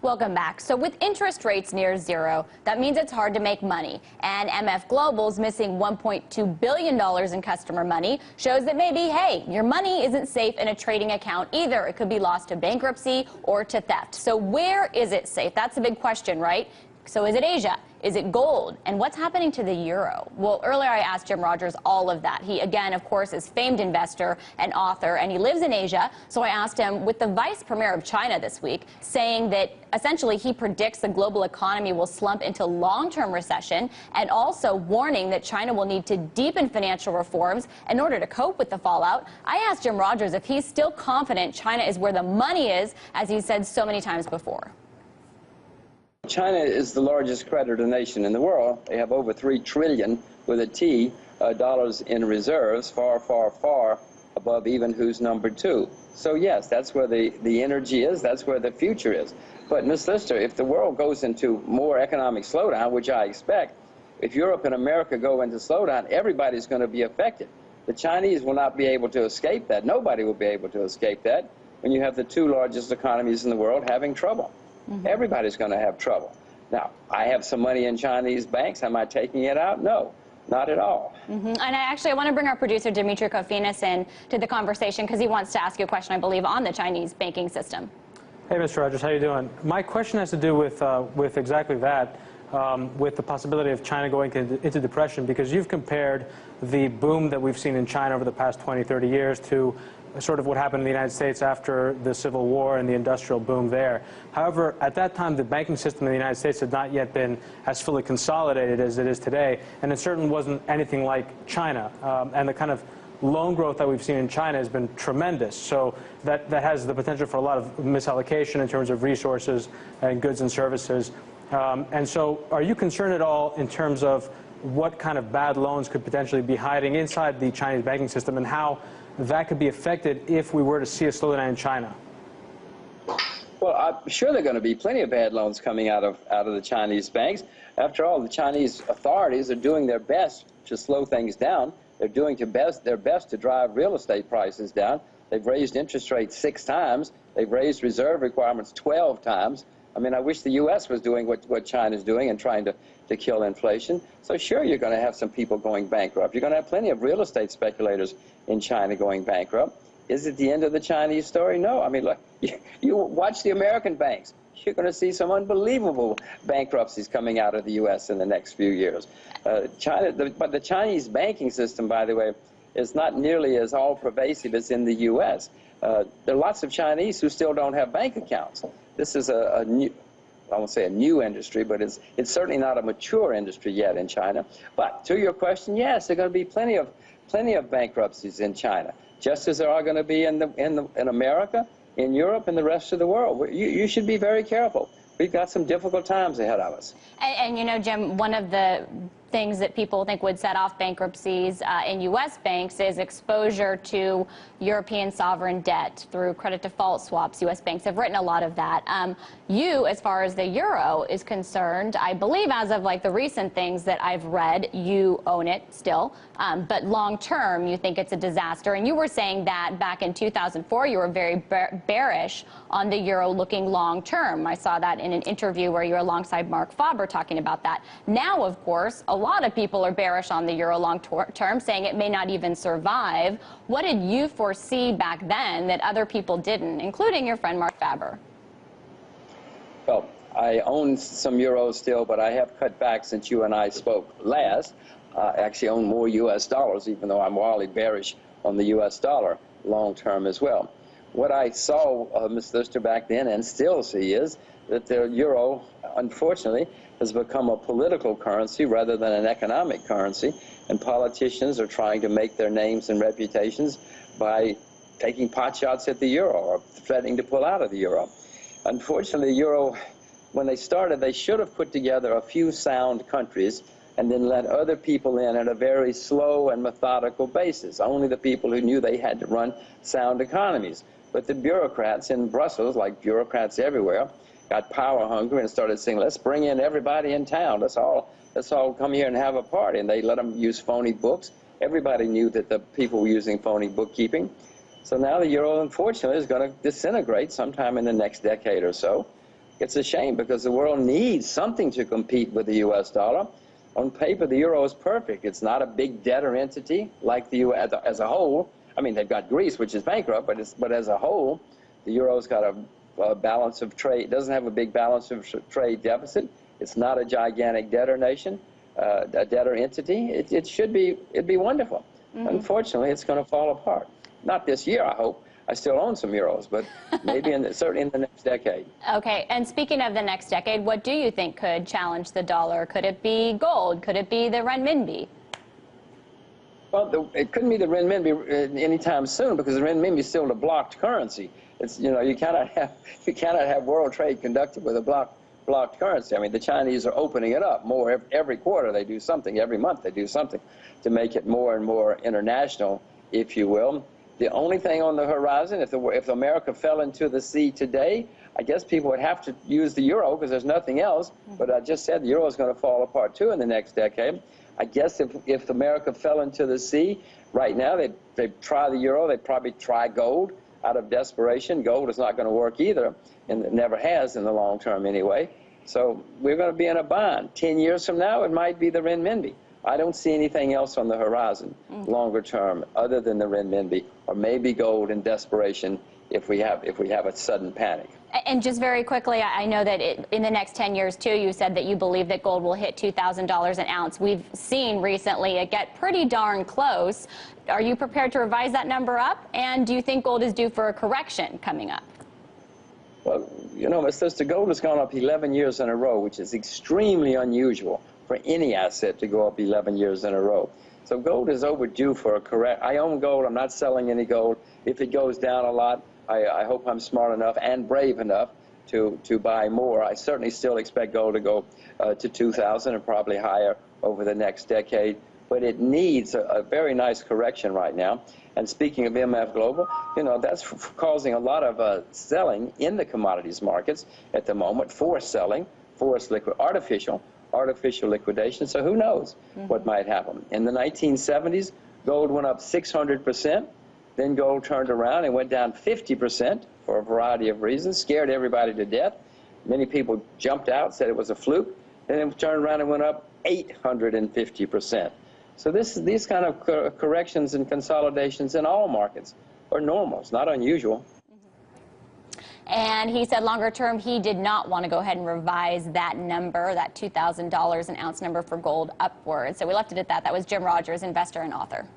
Welcome back. So with interest rates near zero, that means it's hard to make money. And MF Global's missing $1.2 billion in customer money shows that maybe, hey, your money isn't safe in a trading account either. It could be lost to bankruptcy or to theft. So where is it safe? That's a big question, right? So is it Asia? Is it gold? And what's happening to the euro? Well, earlier I asked Jim Rogers all of that. He, again, of course, is famed investor and author, and he lives in Asia. So I asked him, with the vice premier of China this week saying that essentially he predicts the global economy will slump into long-term recession, and also warning that China will need to deepen financial reforms in order to cope with the fallout, I asked Jim Rogers if he's still confident China is where the money is, as he said so many times before. China is the largest creditor nation in the world. They have over $3 trillion with a T dollars in reserves, far, far, far above even who's number two. So yes, that's where the energy is. That's where the future is. But Ms. Lister, if the world goes into more economic slowdown, which I expect, if Europe and America go into slowdown, everybody's going to be affected. The Chinese will not be able to escape that. Nobody will be able to escape that when you have the two largest economies in the world having trouble. Everybody's going to have trouble. Now, I have some money in Chinese banks. Am I taking it out? No, not at all. And I want to bring our producer, Dimitri Kofinas, in to the conversation because he wants to ask you a question, I believe, on the Chinese banking system. Hey, Mr. Rogers, how you doing? My question has to do with exactly that, with the possibility of China going into depression, because you've compared the boom that we've seen in China over the past 20, 30 years to sort of what happened in the United States after the Civil War and the industrial boom there. However, at that time, the banking system in the United States had not yet been as fully consolidated as it is today, and it certainly wasn't anything like China. And the kind of loan growth that we've seen in China has been tremendous. So that has the potential for a lot of misallocation in terms of resources and goods and services. And so are you concerned at all in terms of what kind of bad loans could potentially be hiding inside the Chinese banking system and how that could be affected if we were to see a slowdown in China? Well, I'm sure there are going to be plenty of bad loans coming out of the Chinese banks. After all, the Chinese authorities are doing their best to slow things down. They're doing their best to drive real estate prices down. They've raised interest rates 6 times. They've raised reserve requirements 12 times. I mean, I wish the U.S. was doing what China's doing and trying to kill inflation. So sure, you're going to have some people going bankrupt. You're going to have plenty of real estate speculators in China going bankrupt. Is it the end of the Chinese story? No. I mean, look, you watch the American banks. You're going to see some unbelievable bankruptcies coming out of the U.S. in the next few years. But the Chinese banking system, by the way, is not nearly as all-pervasive as in the U.S. There are lots of Chinese who still don't have bank accounts. This is a new, I won't say a new industry, but it's certainly not a mature industry yet in China. But to your question, yes, there are going to be plenty of bankruptcies in China, just as there are going to be in America, in Europe, and the rest of the world. You should be very careful. We've got some difficult times ahead of us. And you know, Jim, one of the things that people think would set off bankruptcies in U.S. banks is exposure to European sovereign debt through credit default swaps. U.S. banks have written a lot of that. You, as far as the euro is concerned, I believe as of like the recent things that I've read, you own it still. But long term, you think it's a disaster. And you were saying that back in 2004, you were very bearish on the euro looking long term. I saw that in an interview where you were alongside Mark Faber talking about that. Now, of course, a lot of people are bearish on the euro long term, saying it may not even survive. What did you foresee back then that other people didn't, including your friend Mark Faber? Well, I own some euros still, but I have cut back since you and I spoke last. I actually own more U.S. dollars, even though I'm wildly bearish on the U.S. dollar long term as well. What I saw, Ms. Lister, back then and still see is that the euro, unfortunately, has become a political currency rather than an economic currency, and politicians are trying to make their names and reputations by taking pot shots at the euro or threatening to pull out of the euro. Unfortunately, the euro, when they started, they should have put together a few sound countries and then let other people in at a very slow and methodical basis, only the people who knew they had to run sound economies. But the bureaucrats in Brussels, like bureaucrats everywhere, got power hungry and started saying, let's bring in everybody in town. Let's all come here and have a party. And they let them use phony books. Everybody knew that the people were using phony bookkeeping. So now the euro, unfortunately, is going to disintegrate sometime in the next decade or so. it's a shame because the world needs something to compete with the U.S. dollar. On paper, the euro is perfect. It's not a big debtor entity like the U.S. as a whole. I mean, they've got Greece, which is bankrupt, but as a whole, the euro's got a balance of trade. Doesn't have a big balance of trade deficit. It's not a gigantic debtor nation, a debtor entity. It'd be wonderful. Unfortunately, it's going to fall apart. Not this year, I hope. I still own some euros, but maybe certainly in the next decade. Okay, and speaking of the next decade, what do you think could challenge the dollar? Could it be gold? Could it be the renminbi? Well, it couldn't be the renminbi anytime soon because the renminbi is still a blocked currency. It's, you know, you cannot have world trade conducted with a blocked currency. I mean, the Chinese are opening it up more every quarter. They do something. Every month they do something to make it more and more international, if you will. The only thing on the horizon, if America fell into the sea today, I guess people would have to use the euro because there's nothing else. But I just said the euro is going to fall apart too in the next decade. I guess if America fell into the sea right now, they'd try the euro. They'd probably try gold out of desperation. Gold is not going to work either, and it never has in the long term anyway. So we're going to be in a bind. 10 years from now, it might be the renminbi. I don't see anything else on the horizon longer term other than the renminbi, or maybe gold in desperation if we have a sudden panic. And just very quickly, I know that in the next 10 years, too, you said that you believe that gold will hit $2,000 an ounce. We've seen recently it get pretty darn close. Are you prepared to revise that number up? And do you think gold is due for a correction coming up? Well, you know, my sister, gold has gone up 11 years in a row, which is extremely unusual for any asset to go up 11 years in a row. So gold is overdue for a correction. I own gold. I'm not selling any gold. If it goes down a lot, I hope I'm smart enough and brave enough to buy more. I certainly still expect gold to go to 2,000 and probably higher over the next decade. But it needs a very nice correction right now. And speaking of MF Global, you know, that's causing a lot of selling in the commodities markets at the moment, forced selling, artificial liquidation. So who knows what might happen. In the 1970s, gold went up 600%. Then gold turned around and went down 50% for a variety of reasons, scared everybody to death. Many people jumped out, said it was a fluke. Then it turned around and went up 850%. So these kind of corrections and consolidations in all markets are normal. It's not unusual. And he said longer term, he did not want to go ahead and revise that number, that $2,000 an ounce number for gold upwards. So we left it at that. That was Jim Rogers, investor and author.